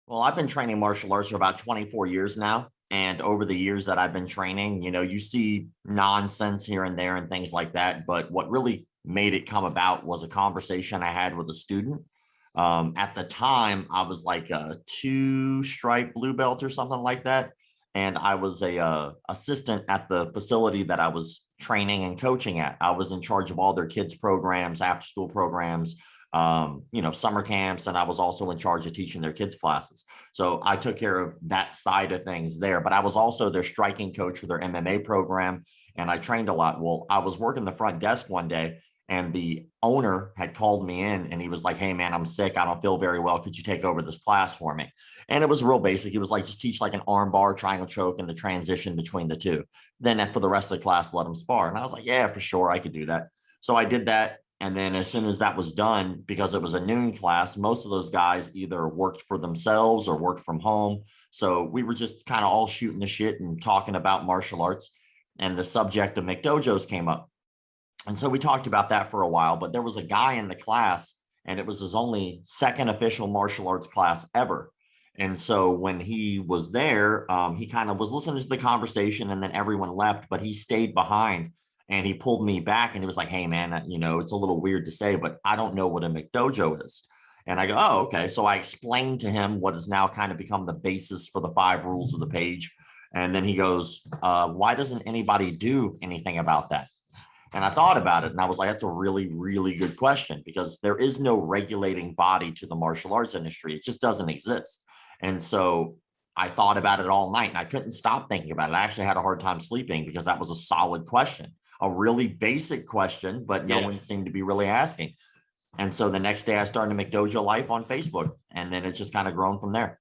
Well, I've been training martial arts for about 24 years now. And over the years that I've been training, you see nonsense here and there and things like that. But what really made it come about was a conversation I had with a student. At the time, I was like a two-stripe blue belt or something like that. And I was a assistant at the facility that I was training and coaching at. I was in charge of all their kids programs, after school programs, summer camps, and I was also in charge of teaching their kids classes. So I took care of that side of things there, but I was also their striking coach for their MMA program, and I trained a lot. Well, I was working the front desk one day, and the owner had called me in, and he was like, "Hey man, I'm sick. I don't feel very well. Could you take over this class for me?" And it was real basic. It was like, just teach like an arm bar, triangle choke, and the transition between the two. Then for the rest of the class, let them spar. And I was like, yeah, for sure, I could do that. So I did that. And then as soon as that was done, because it was a noon class, most of those guys either worked for themselves or worked from home. So we were just kind of all shooting the shit and talking about martial arts. And the subject of McDojos came up. And so we talked about that for a while, but there was a guy in the class, and it was his only second official martial arts class ever. And so when he was there, he kind of was listening to the conversation, and then everyone left, but he stayed behind. And he pulled me back and he was like, "Hey man, it's a little weird to say, but I don't know what a McDojo is." And I go, "Oh, okay." So I explained to him what has now kind of become the basis for the 5 rules of the page. And then he goes, "Why doesn't anybody do anything about that?" And I thought about it, and I was like, that's a really, really good question, because there is no regulating body to the martial arts industry. It just doesn't exist. And so I thought about it all night, and I couldn't stop thinking about it. I actually had a hard time sleeping because that was a solid question, a really basic question, but no one seemed to be really asking. And so the next day I started Mcdojolife on Facebook, and then it's just kind of grown from there.